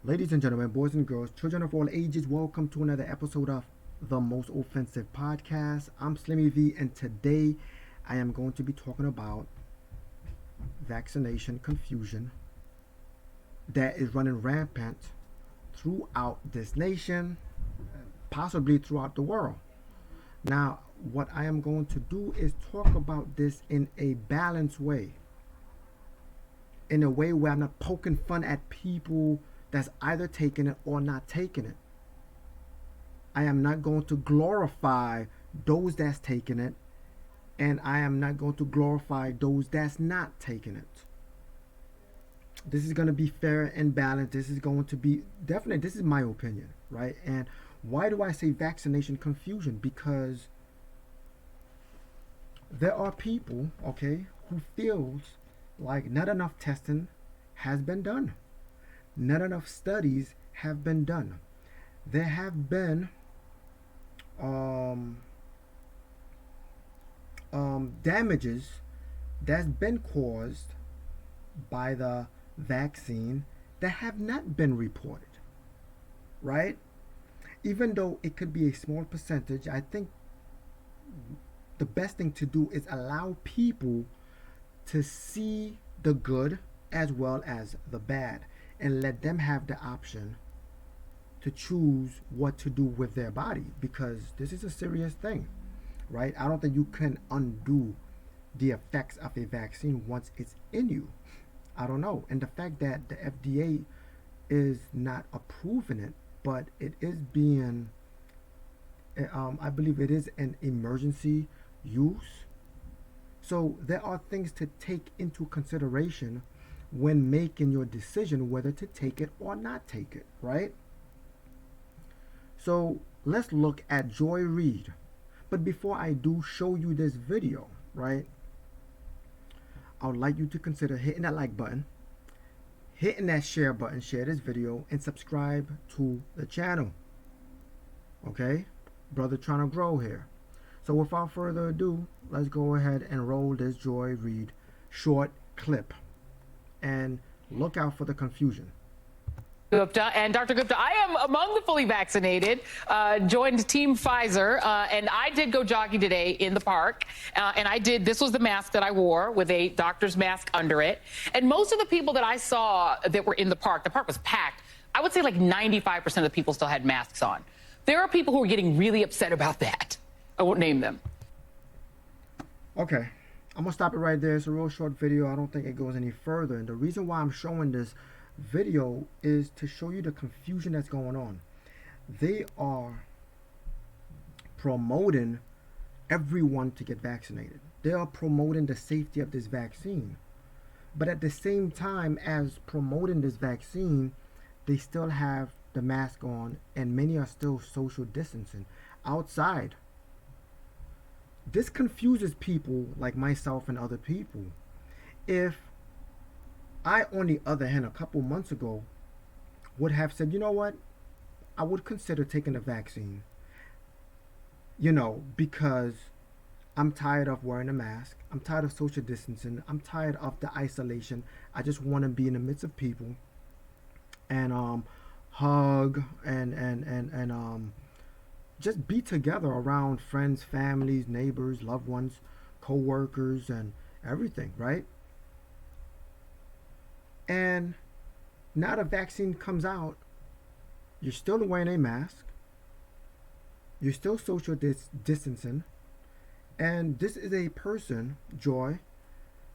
Ladies and gentlemen, boys and girls, children of all ages, welcome to another episode of the Most Offensive Podcast. I'm Slimmy V, and today I am going to be talking about vaccination confusion that is running rampant throughout this nation, possibly throughout the world. Now, what I am going to do is talk about this in a balanced way, in a way where I'm not poking fun at people that's either taking it or not taking it. I am not going to glorify those that's taking it, and I am not going to glorify those that's not taking it. This is going to be fair and balanced. This is going to be definitely, this is my opinion, right? And why do I say vaccination confusion? Because there are people, okay, who feels like not enough testing has been done. Not enough studies have been done. There have been damages that's been caused by the vaccine that have not been reported, right? Even though it could be a small percentage, I think the best thing to do is allow people to see the good as well as the bad, and let them have the option to choose what to do with their body, because this is a serious thing, right? I don't think you can undo the effects of a vaccine once it's in you. I don't know. And the fact that the FDA is not approving it, but it is being, I believe it is an emergency use. So there are things to take into consideration when making your decision whether to take it or not take it, right? So let's look at Joy Reid. But before I do show you this video, right, I would like you to consider hitting that like button, hitting that share button, share this video, and subscribe to the channel. Okay? Brother trying to grow here. So without further ado, let's go ahead and roll this Joy Reid short clip. And look out for the confusion. Gupta. And Dr. Gupta, I am among the fully vaccinated, joined Team Pfizer, and I did go jogging today in the park. This was the mask that I wore with a doctor's mask under it. And most of the people that I saw that were in the park was packed. I would say like 95% of the people still had masks on. There are people who are getting really upset about that. I won't name them. Okay. I'm going to stop it right there. It's a real short video. I don't think it goes any further. And the reason why I'm showing this video is to show you the confusion that's going on. They are promoting everyone to get vaccinated. They are promoting the safety of this vaccine. But at the same time as promoting this vaccine, they still have the mask on, and many are still social distancing outside. This confuses people like myself and other people. If I, on the other hand, a couple months ago, would have said, you know what, I would consider taking the vaccine, because I'm tired of wearing a mask. I'm tired of social distancing. I'm tired of the isolation. I just want to be in the midst of people and hug and just be together around friends, families, neighbors, loved ones, co-workers, and everything, right? And now the vaccine comes out, you're still wearing a mask, you're still social distancing, and this is a person, Joy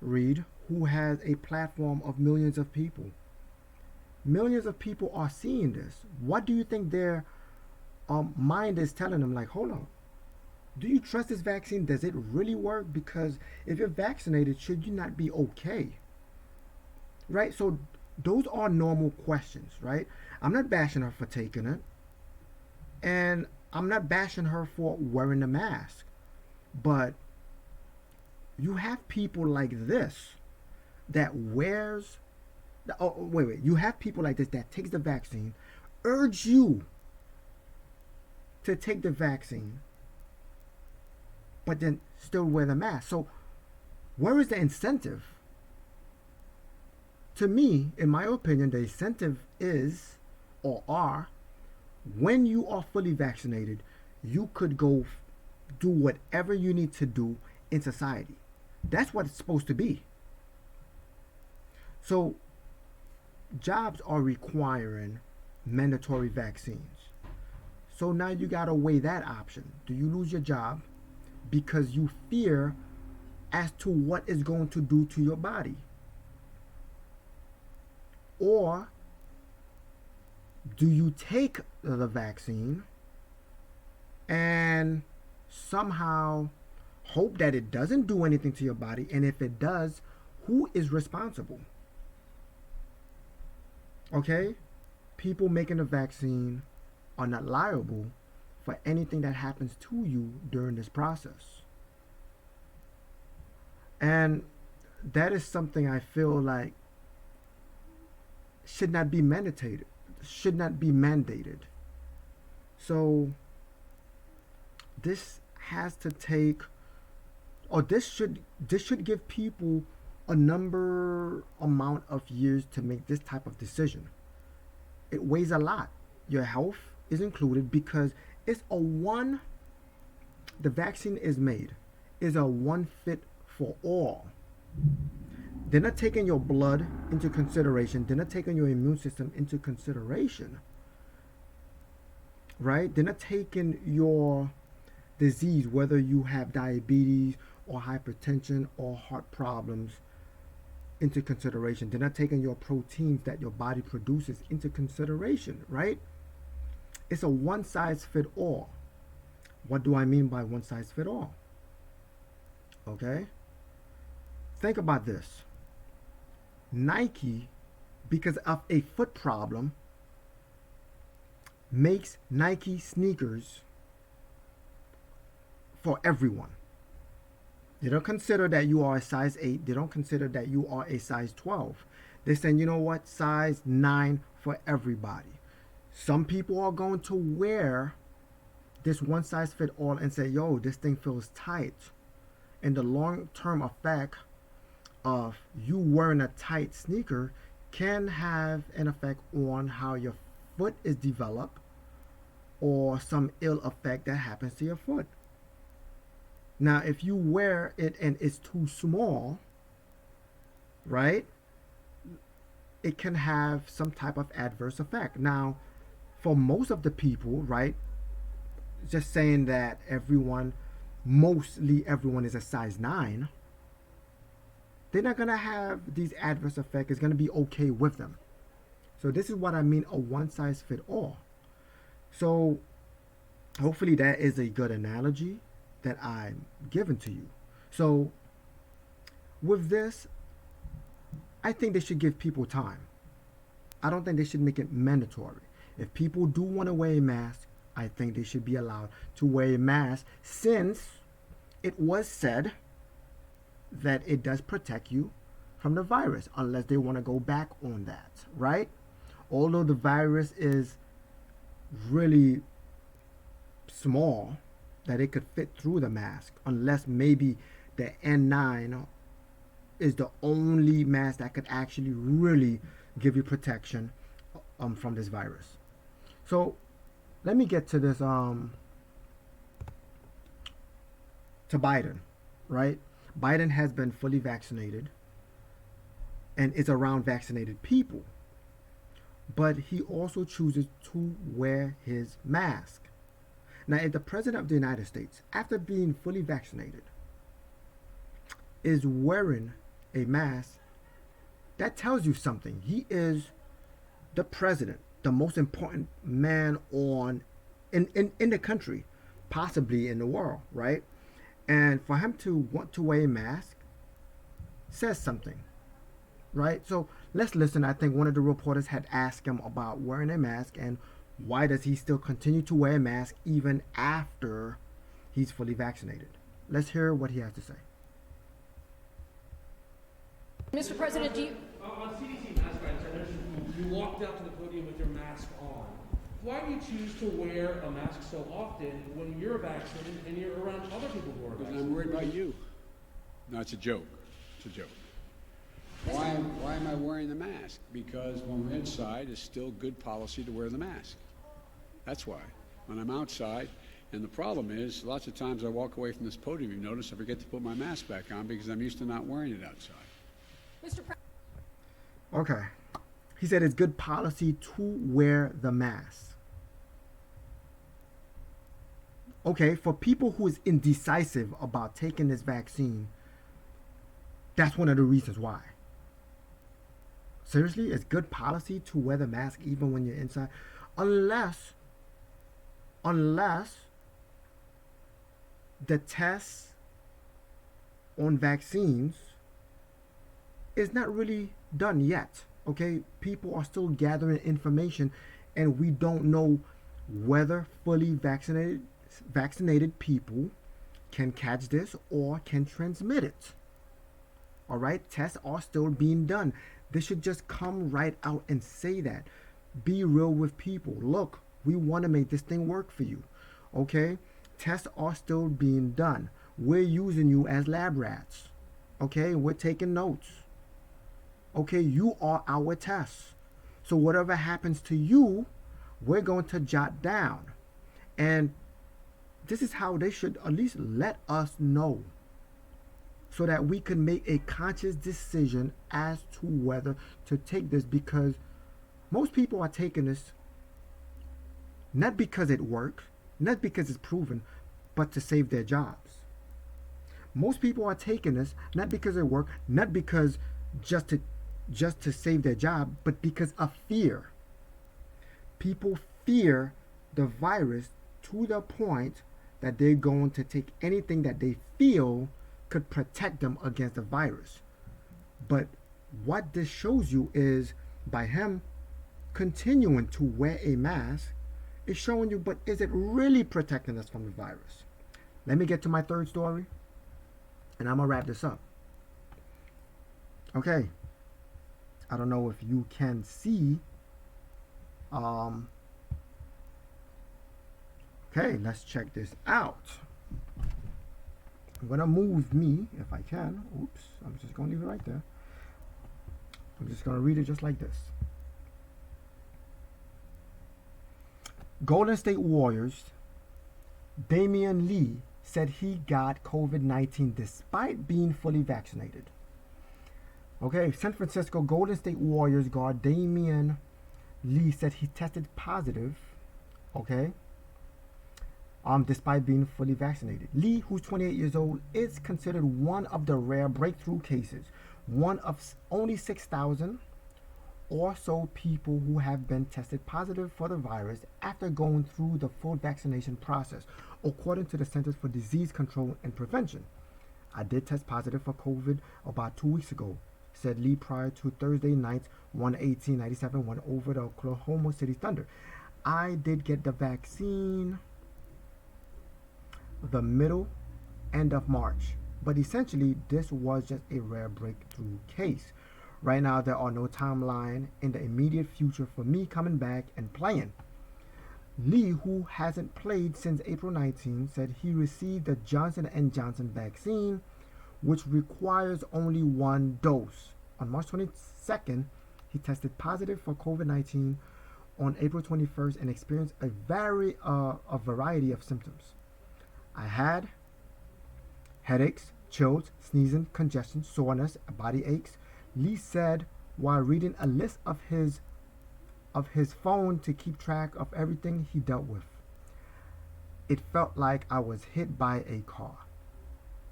Reid, who has a platform of millions of people. Millions of people are seeing this. What do you think their mind is telling them? Like, hold on, do you trust this vaccine? Does it really work? Because if you're vaccinated, should you not be okay? Right? So those are normal questions, right? I'm not bashing her for taking it, and I'm not bashing her for wearing the mask, but you have people like this that wears you have people like this that takes the vaccine, urge you to take the vaccine, but then still wear the mask. So where is the incentive? To me, in my opinion, the incentive is or are, when you are fully vaccinated, you could go do whatever you need to do in society. That's what it's supposed to be. So jobs are requiring mandatory vaccines. So now you got to weigh that option. Do you lose your job because you fear as to what it's going to do to your body? Or do you take the vaccine and somehow hope that it doesn't do anything to your body? And if it does, who is responsible? Okay? People making the vaccine are not liable for anything that happens to you during this process. And that is something I feel like should not be mandated. So this has to take, or this should give people a amount of years to make this type of decision. It weighs a lot. Your health is included because it's the vaccine is a one fit for all. They're not taking your blood into consideration. They're not taking your immune system into consideration. Right? They're not taking your disease, whether you have diabetes or hypertension or heart problems, into consideration. They're not taking your proteins that your body produces into consideration, right? It's a one size fit all. What do I mean by one size fit all? Okay? Think about this. Nike, because of a foot problem, makes Nike sneakers for everyone. They don't consider that you are a size 8. They don't consider that you are a size 12. They're saying, you know what, size 9 for everybody. Some people are going to wear this one size fit all and say, yo, this thing feels tight. And the long-term effect of you wearing a tight sneaker can have an effect on how your foot is developed, or some ill effect that happens to your foot. Now, if you wear it and it's too small, right, it can have some type of adverse effect. Now, for most of the people, right, just saying that mostly everyone is a size 9, they're not going to have these adverse effects. It's going to be okay with them. So this is what I mean, a one size fit all. So hopefully that is a good analogy that I'm giving to you. So with this, I think they should give people time. I don't think they should make it mandatory. If people do want to wear a mask, I think they should be allowed to wear a mask, since it was said that it does protect you from the virus, unless they want to go back on that, right? Although the virus is really small, that it could fit through the mask, unless maybe the N9 is the only mask that could actually really give you protection from this virus. So let me get to this, to Biden, right? Biden has been fully vaccinated and is around vaccinated people, but he also chooses to wear his mask. Now, if the President of the United States, after being fully vaccinated, is wearing a mask, that tells you something. He is the president, the most important man in the country, possibly in the world, right? And for him to want to wear a mask says something, right? So let's listen. I think one of the reporters had asked him about wearing a mask and why does he still continue to wear a mask even after he's fully vaccinated. Let's hear what he has to say. Mr. President, do you... On CDC mask rights, I noticed you walked out to the podium with your mask on. Why do you choose to wear a mask so often when you're vaccinated and you're around other people who are vaccinated? Because I'm worried about you. No, it's a joke. It's a joke. Why am I wearing the mask? Because when we're inside, it's still good policy to wear the mask. That's why. When I'm outside, and the problem is, lots of times I walk away from this podium, you notice, I forget to put my mask back on because I'm used to not wearing it outside. Mr. President. Okay. He said it's good policy to wear the mask. Okay, for people who is indecisive about taking this vaccine, that's one of the reasons why. Seriously, it's good policy to wear the mask even when you're inside, unless the tests on vaccines is not really done yet. Okay, people are still gathering information, and we don't know whether fully vaccinated people can catch this or can transmit it. All right, tests are still being done. They should just come right out and say that. Be real with people. Look, we want to make this thing work for you. Okay, tests are still being done. We're using you as lab rats. Okay, we're taking notes. Okay, you are our test. So whatever happens to you, we're going to jot down. And this is how they should at least let us know, so that we can make a conscious decision as to whether to take this, because most people are taking this not because it works, not because it's proven, but to save their jobs. Most people are taking this not because it works, not because just to save their job, but because of fear. People fear the virus to the point that they're going to take anything that they feel could protect them against the virus. But what this shows you is, by him continuing to wear a mask, it's showing you, but is it really protecting us from the virus? Let me get to my third story, and I'm gonna wrap this up. Okay, I don't know if you can see. Okay, let's check this out. I'm gonna move me if I can. Oops, I'm just gonna leave it right there. I'm just gonna read it just like this. Golden State Warriors Damian Lee said he got COVID-19 despite being fully vaccinated. Okay, San Francisco Golden State Warriors guard Damian Lee said he tested positive, okay, despite being fully vaccinated. Lee, who's 28 years old, is considered one of the rare breakthrough cases, one of only 6,000 or so people who have been tested positive for the virus after going through the full vaccination process, according to the Centers for Disease Control and Prevention. I did test positive for COVID about 2 weeks ago, said Lee prior to Thursday night's 118-97 win over the Oklahoma City Thunder. I did get the vaccine the end of March, but essentially this was just a rare breakthrough case. Right now there are no timeline in the immediate future for me coming back and playing. Lee, who hasn't played since April 19, said he received the Johnson & Johnson vaccine, which requires only one dose. On March 22nd, he tested positive for COVID-19 on April 21st and experienced a variety of symptoms. I had headaches, chills, sneezing, congestion, soreness, body aches. Lee said while reading a list of his phone to keep track of everything he dealt with. It felt like I was hit by a car,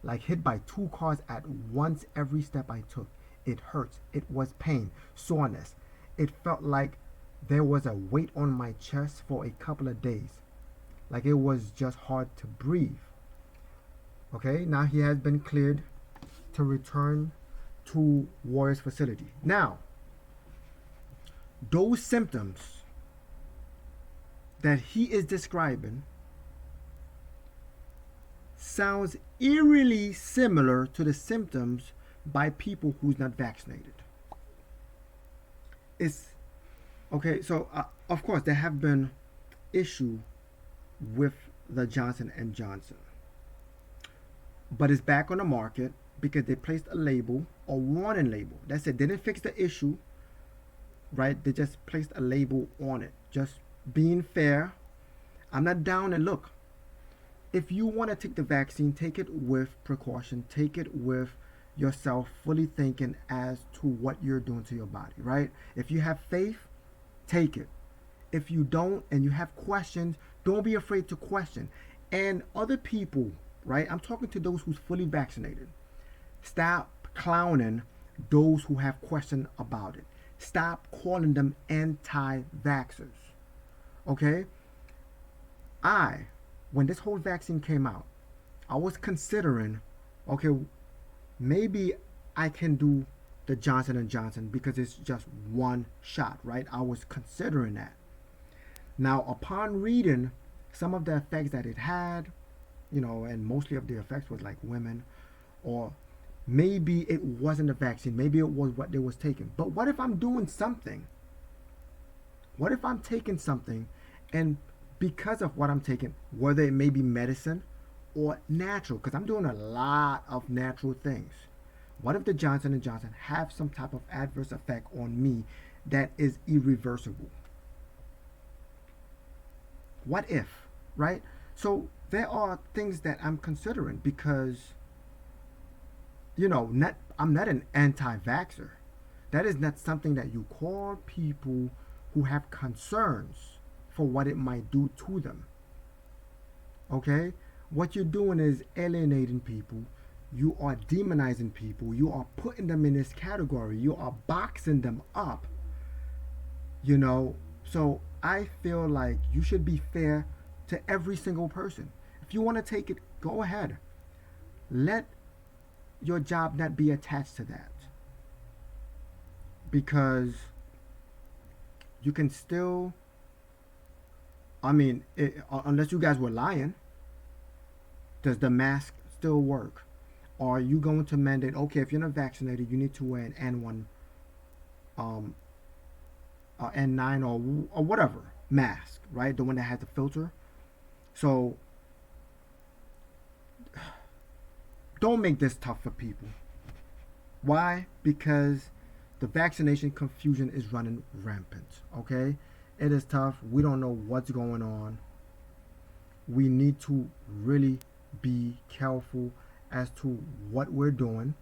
like hit by two cars at once every step I took. It hurts. It was pain, soreness. It felt like there was a weight on my chest for a couple of days, like it was just hard to breathe. Okay, now he has been cleared to return to Warriors facility. Now, those symptoms that he is describing sounds eerily similar to the symptoms by people who's not vaccinated. It's okay. So of course there have been issue with the Johnson & Johnson, but it's back on the market. because they placed a label, a warning label. That's it. They didn't fix the issue, right? They just placed a label on it. Just being fair. I'm not down, and look, if you want to take the vaccine, take it with precaution. Take it with yourself fully thinking as to what you're doing to your body, right? If you have faith, take it. If you don't and you have questions, don't be afraid to question. And other people, right? I'm talking to those who's fully vaccinated. Stop clowning those who have questions about it. Stop calling them anti-vaxxers. Okay? When this whole vaccine came out, I was considering, okay, maybe I can do the Johnson & Johnson because it's just one shot, right? I was considering that. Now, upon reading some of the effects that it had, and mostly of the effects was like women, or maybe it wasn't a vaccine, maybe it was what they was taking. But what if I'm doing something? What if I'm taking something and because of what I'm taking, whether it may be medicine or natural, because I'm doing a lot of natural things. What if the Johnson & Johnson have some type of adverse effect on me that is irreversible? What if, right? So there are things that I'm considering because, I'm not an anti-vaxxer. That is not something that you call people who have concerns for what it might do to them. Okay? What you're doing is alienating people. You are demonizing people. You are putting them in this category. You are boxing them up. So I feel like you should be fair to every single person. If you want to take it, go ahead. Let your job not be attached to that. Because you can still, unless you guys were lying, does the mask still work? Or are you going to mandate, okay, if you're not vaccinated, you need to wear an N1, N9 or whatever mask, right? The one that has the filter. So don't make this tough for people. Why? Because the vaccination confusion is running rampant, okay? It is tough. We don't know what's going on. We need to really be careful as to what we're doing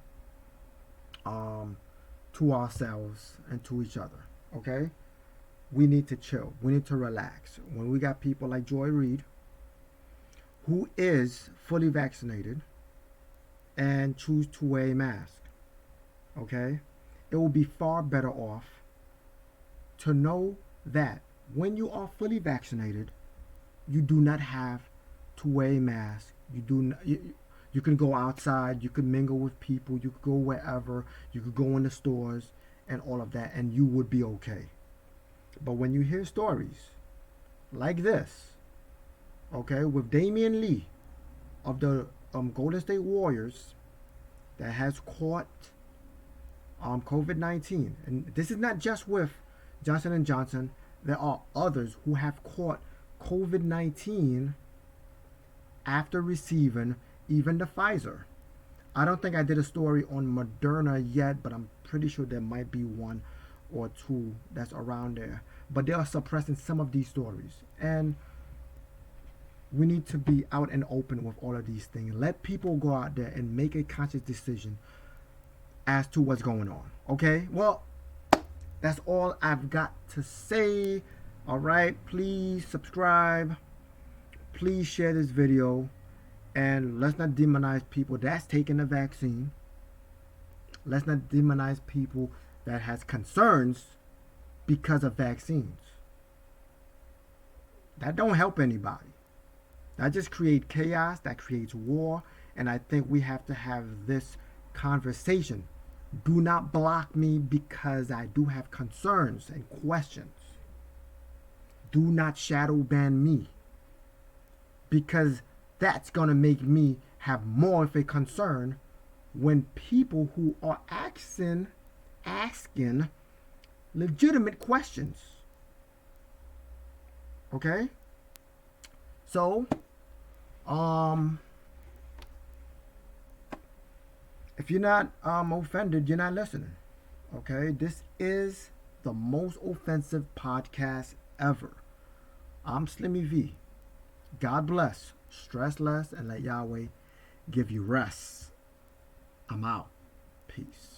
to ourselves and to each other, okay? We need to chill. We need to relax. When we got people like Joy Reid, who is fully vaccinated and choose to wear a mask, okay? It will be far better off to know that when you are fully vaccinated, you do not have to wear a mask. You can go outside, you can mingle with people, you could go wherever, you could go in the stores and all of that, and you would be okay. But when you hear stories like this, okay, with Damian Lee of the Golden State Warriors that has caught COVID-19, and this is not just with Johnson & Johnson, there are others who have caught COVID-19 after receiving even the Pfizer. I don't think I did a story on Moderna yet, but I'm pretty sure there might be one or two that's around there. But they are suppressing some of these stories. And we need to be out and open with all of these things. Let people go out there and make a conscious decision as to what's going on. Okay? Well, that's all I've got to say. All right? Please subscribe. Please share this video. And let's not demonize people that's taking the vaccine. Let's not demonize people that has concerns because of vaccines. That don't help anybody. That just creates chaos. That creates war. And I think we have to have this conversation. Do not block me because I do have concerns and questions. Do not shadow ban me because that's going to make me have more of a concern when people who are asking legitimate questions. Okay? So, If you're not offended, you're not listening. Okay, this is the most offensive podcast ever. I'm Slimmy V. God bless. Stress less and let Yahweh give you rest. I'm out. Peace.